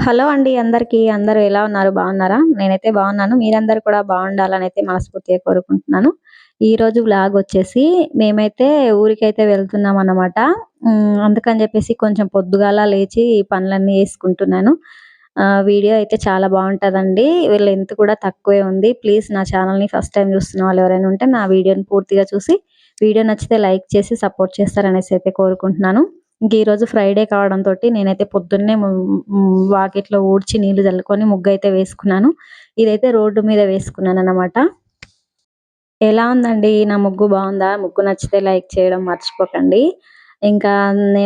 Hello అండి అందరికీ. అందరూ ఎలా ఉన్నారు? బాగున్నారా? నేనైతే బాగున్నాను. మీరందరూ కూడా బాగుండాలనైతే మనస్ఫూర్తిగా కోరుకుంటున్నాను. ఈరోజు వ్లాగొచ్చేసి మేమైతే ఊరికైతే వెళ్తున్నామనమాట. అందుకని జెప్పేసి కొంచెం పొద్దుగాల లేచి పనులన్నీ చేసుకుంటున్నాను. వీడియో అయితే చాలా బావుంటదండి. లెంత్ కూడా తక్కువే ఉంది. ప్లీజ్ నా ఛానల్‌ని ఫస్ట్ టైమ్ చూస్తున్న వాళ్ళు ఎవరైనా ఉంటే నా వీడియోని పూర్తిగా చూసి, వీడియో నచ్చితే లైక్ చేసి సపోర్ట్ చేస్తారనేసి అయితే కోరుకుంటున్నాను. ఇంక ఈరోజు ఫ్రైడే కావడంతోటి నేనైతే పొద్దున్నే వాకిట్లో ఊడ్చి నీళ్లు జల్లుకొని ముగ్గయితే వేసుకున్నాను. ఇదైతే రోడ్డు మీద వేసుకున్నాననమాట. ఎలా ఉందండి నా ముగ్గు బావుందా? ముగ్గు నచ్చితే లైక్ చేయడం మర్చిపోకండి. ఇంకా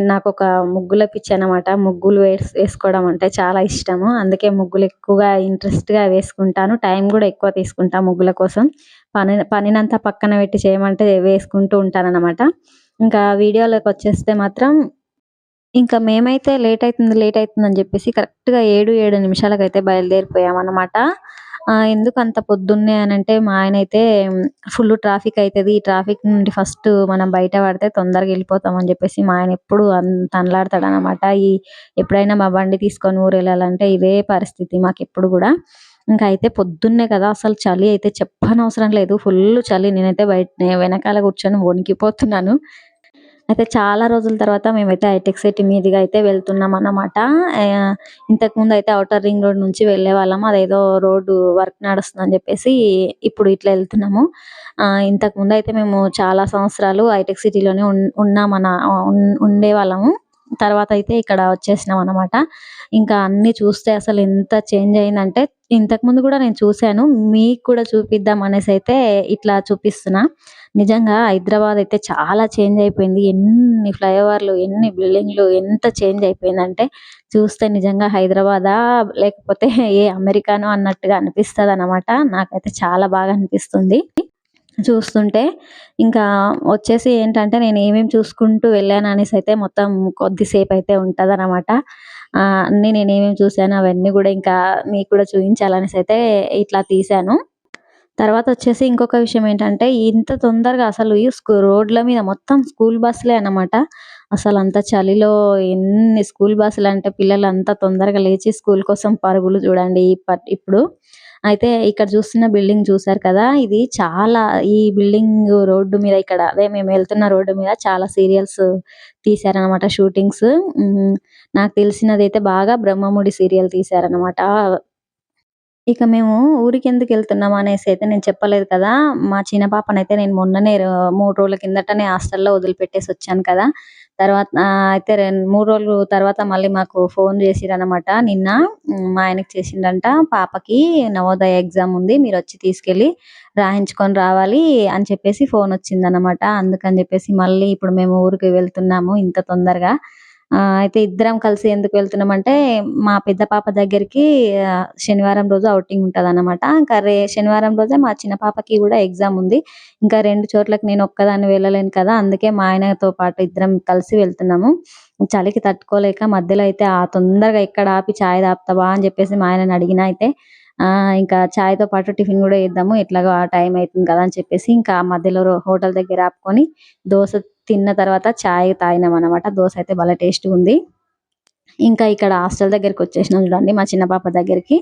నాకొక ముగ్గుల పిచ్చనమాట. ముగ్గులు వేసుకోవడం అంటే చాలా ఇష్టము. అందుకే ముగ్గులు ఎక్కువగా ఇంట్రెస్ట్‌గా వేసుకుంటాను. టైం గూడా ఎక్కువ తీసుకుంటా ముగ్గుల కోసం. పనినంతా పక్కన పెట్టి చేయమంటే వేసుకుంటూ ఉంటాననమాట. ఇంకా వీడియోలోకొచ్చేస్తే మాత్రం ఇంకా మేమైతే లేట్ అయితుందని జెప్పేసి కరెక్ట్‌గా 7 నిమిషాలకైతే బయలుదేరిపోయామన్నమాట. ఎందుకంత పొద్దున్నే అనంటే మా ఆయనైతే ఫుల్లు ట్రాఫిక్ అయితది. ఈ ట్రాఫిక్ నుండి ఫస్ట్ మనం బయట పడితే తొందరగా ఎళ్ళిపోతామని జెప్పేసి మా ఆయన ఎప్పుడు తనలాడతాడనమాట. ఎప్పుడైనా మా బండి తీసుకొని ఊరెళ్ళాలంటే ఇదే పరిస్థితి మాకెప్పుడు గూడా. ఇంకా అయితే పొద్దున్నే కదా! అసలు చలి అయితే చెప్పనవసరం లేదు. ఫుల్లు చలి. నేనైతే వెనకాల కూర్చొని వణికిపోతున్నాను. అయితే చాలా రోజుల తర్వాత మేమైతే హైటెక్ సిటీ మీదుగా అయితే వెళ్తున్నామన్నమాట. ఆహ్, ఇంతకుముందయితే ఔటర్ రింగ్ రోడ్ నుంచి వెళ్ళేవాళ్ళం. అదేదో రోడ్డు వర్క్ నడుస్తుందని జెప్పేసి ఇప్పుడు ఇట్లా ఎళ్తున్నాము. ఇంతకుముందయితే మేము చాలా సంవత్సరాలు హైటెక్ సిటీలోనే ఉన్నామన ఉండేవాళ్ళము. తర్వాతయితే ఇక్కడ వచ్చేసినామన్నమాట. ఇంకా అన్నీ చూస్తే అసలు ఎంత చేంజ్ అయిందంటే ఇంతకుముందు గూడా నేను చూసాను. మీకు కూడా చూపిద్దాం అనేసైతే ఇట్లా చూపిస్తున్నా. నిజంగా హైదరాబాద్ అయితే చాలా చేంజ్ అయిపోయింది. ఎన్ని ఫ్లైఓవర్లు, ఎన్ని బిల్డింగ్‌లు ఎంత చేంజ్ అయిపోయిందంటే చూస్తే నిజంగా హైదరాబాదా లేకపోతే ఏ అమెరికానో అన్నట్టుగా అనిపిస్తదనమాట. నాకైతే చాలా బాగా అనిపిస్తుంది చూస్తుంటే. ఇంకా వచ్చేసి ఏంటంటే నేను ఏమేమి చూసుకుంటూ వెళ్ళాననేసైతే మొత్తం కొద్దిసేపయితే ఉంటదనమాట. అన్నీ నేనేమేమి చూసానో అవన్నీ గూడా ఇంకా మీకు కూడా చూయించాలనేసైతే ఇట్లా తీశాను. తర్వాతొచ్చేసి ఇంకొక విషయం ఏంటంటే, ఇంత తొందరగా అసలు ఈ రోడ్ల మీద మొత్తం స్కూల్ బస్సులే అన్నమాట. అసలంత చలిలో ఎన్ని స్కూల్ బస్సులంటే పిల్లలంతా తొందరగా లేచి స్కూల్ కోసం పరుగులు చూడండి ఇప్పుడు. అయితే ఇక్కడ చూస్తున్న బిల్డింగ్ చూసారు కదా! ఇది చాలా ఈ బిల్డింగ్ రోడ్డు మీద ఇక్కడ అదే మేము వెళ్తున్న రోడ్డు మీద చాలా సీరియల్స్ తీశారనమాట షూటింగ్స్. నాకు తెలిసినదైతే బాగా 'బ్రహ్మముడి' సీరియల్ తీశారనమాట. ఇక మేము ఊరికెందుకెళ్తున్నాం అనేసైతే నేను చెప్పలేదు కదా! మా చిన్న పాపనైతే నేను మొన్ననే 3 రోజుల కిందటనే హాస్టల్‌లో వదిలిపెట్టేసొచ్చాను కదా! అయితే 3 రోజులు తర్వాత మళ్ళీ మాకు ఫోన్ చేసిరనమాట నిన్న. మా ఆయనకి చేసిండంట. పాపకి నవోదయ ఎగ్జామ్ ఉంది. మీరొచ్చి తీసుకెళ్ళి రాయించుకొని రావాలి అని చెప్పేసి ఫోనొచ్చిందనమాట. అందుకని చెప్పేసి మళ్ళీ ఇప్పుడు మేము ఊరికి వెళ్తున్నాము ఇంత తొందరగా. అయితే ఇద్దరం కలిసి ఎందుకు వెళ్తున్నామంటే, మా పెద్ద పాప దగ్గరికి శనివారం రోజు ఔటింగ్ ఉంటదనమాట. ఇంకా శనివారం రోజే మా చిన్న పాపకి గూడా ఎగ్జామ్ ఉంది. ఇంకా 2 చోట్లకి నేను ఒక్కదాన్ని వెళ్ళలేను కదా! అందుకే మా ఆయనతో పాటు ఇద్దరం కలిసి వెళ్తున్నాము. చలికి తట్టుకోలేక మధ్యలో అయితే తొందరగా ఎక్కడ ఆపి చాయ్ తాగుతావా అని చెప్పేసి మా ఆయనని అడిగినా అయితే, ఇంకా చాయ్‌తో పాటు టిఫిన్ గూడా చేద్దాము. ఎట్లాగో ఆ టైం అయితుంది కదా! అని చెప్పేసి ఇంకా మధ్యలో హోటల్ దగ్గర ఆపుకొని దోస తిన్న తర్వాత చాయ్ తాగినామనమాట. దోస అయితే భలే టేస్ట్‌గుంది. ఇంకా ఇక్కడ హాస్టల్ దగ్గరికొచ్చేసినాం చూడండి మా చిన్న పాప దగ్గరికి.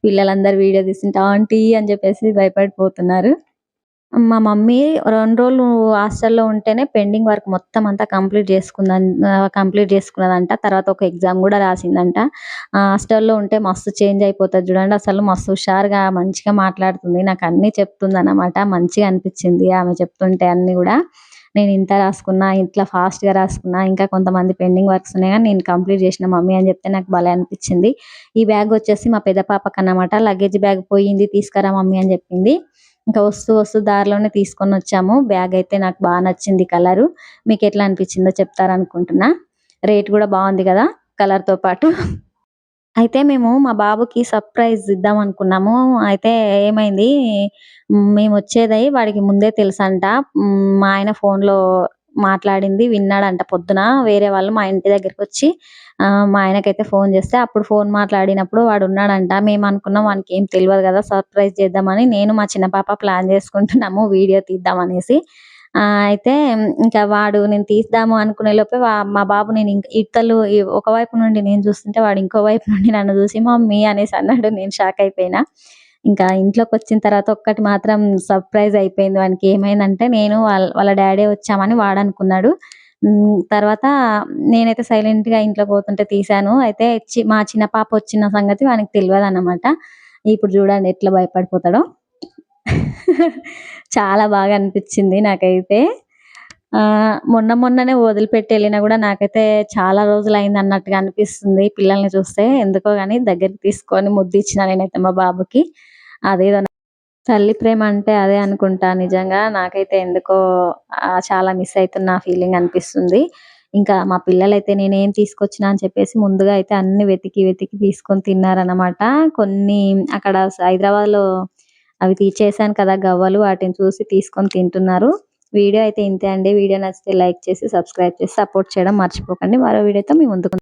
పిల్లలందరూ వీడియో తీస్తుంటే ఆంటీ అని చెప్పేసి భయపడిపోతున్నారు. మా మమ్మీ 2 రోజులు హాస్టల్‌లో ఉంటేనే పెండింగ్ వర్క్ మొత్తం అంతా కంప్లీట్ చేసుకున్నదంట. తర్వాత ఒక ఎగ్జామ్ గూడా రాసిందంట. హాస్టల్‌లో ఉంటే మస్తు చేంజ్ అయిపోతది చూడండి. అసలు మస్తు హుషారుగా మంచిగా మాట్లాడుతుంది. నాకన్నీ చెప్తుందనమాట. మంచిగా అనిపిచ్చింది ఆమె చెప్తుంటే అన్నీ గూడా. నేను ఇంత రాసుకున్నా, ఇట్లా ఫాస్ట్‌గా రాసుకున్నా, ఇంకా కొంతమంది పెండింగ్ వర్క్స్ ఉన్నాయి గానీ నేను కంప్లీట్ చేసిన మమ్మీ అని చెప్తే నాకు భలే అనిపిచ్చింది. ఈ బ్యాగ్ వచ్చేసి మా పెద్ద పాపకన్నమాట. లగేజ్ బ్యాగ్ పోయింది తీసుకురా మమ్మీ అని చెప్పింది. ఇంకా వస్తూ దారిలోనే తీసుకొనొచ్చాము. బ్యాగయితే నాకు నచ్చింది కలరు. మీకెట్లా అనిపిచ్చిందో చెప్తారనుకుంటున్నా. రేట్ గూడా బావుంది గదా! కలర్‌తో పాటు. అయితే మేము మా బాబుకి సర్ప్రైజ్ ఇద్దామనుకున్నాము. అయితే ఏమైంది, మేమొచ్చేది వాడికి ముందే తెలుసంట. మా ఆయన ఫోన్‌లో మాట్లాడింది విన్నాడంట పొద్దున. వేరే వాళ్ళు మా ఇంటి దగ్గరికొచ్చి మా ఆయనకైతే ఫోన్ చేస్తే అప్పుడు ఫోన్ మాట్లాడినప్పుడు వాడున్నాడంట. మేమనుకున్నాం వానికేం తెలవదు గదా! సర్ప్రైజ్ చేద్దామని నేను మా చిన్న పాప ప్లాన్ చేసుకుంటున్నాము వీడియో తీద్దామనేసి. అయితే ఇంకా వాడు నేను తీద్దాము అనుకునే లోపే మా బాబు నేను ఇత్తలు ఒకవైపు నుండి నేను చూస్తుంటే వాడు ఇంకో వైపు నుండి నన్ను చూసి మమ్మీ అనేసి అన్నాడు. నేను షాక్ అయిపోయినా. ఇంకా ఇంట్లోకొచ్చిన తర్వాత ఒక్కటి మాత్రం సర్ప్రైజ్ అయిపోయింది వానికి. ఏమైందంటే నేను వాళ్ళ డ్యాడీ వచ్చామని వాడనుకున్నాడు. తర్వాత నేనైతే సైలెంట్‌గా ఇంట్లోకి పోతుంటే తీశాను. అయితే మా చిన్న పాప వచ్చిన సంగతి వానికి తెలవదన్నమాట. ఇప్పుడు చూడండి ఎట్లా భయపడిపోతాడో. చాలా బాగా అనిపిచ్చింది నాకైతే. మొన్ననే వదిలిపెట్టి ఎళ్ళినా గూడా నాకైతే చాలా రోజులయిందన్నట్టుగా అనిపిస్తుంది పిల్లల్ని చూస్తే. ఎందుకో గాని దగ్గరికి తీసుకొని ముద్దిచ్చినా నేనైతే మా బాబుకి. అదేదో తల్లి ప్రేమ అంటే అదే అనుకుంటా నిజంగా. నాకైతే ఎందుకో చాలా మిస్ అయితున్న ఫీలింగ్ అనిపిస్తుంది. ఇంకా మా పిల్లలైతే నేనేం తీసుకొచ్చినా అని చెప్పేసి ముందుగా అయితే అన్నీ వెతికి తీసుకొని తిన్నారనమాట. కొన్ని అక్కడ హైదరాబాద్‌లో అవి చేశాను కదా గవ్వలు, వాటిని చూసి తీసుకొని తింటున్నారు. వీడియో అయితే ఇంతే అండి. వీడియో నచ్చితే లైక్ చేసి, సబ్స్క్రైబ్ చేసి సపోర్ట్ చేయడం మర్చిపోకండి. మరో వీడియోతో మీ ముందుకు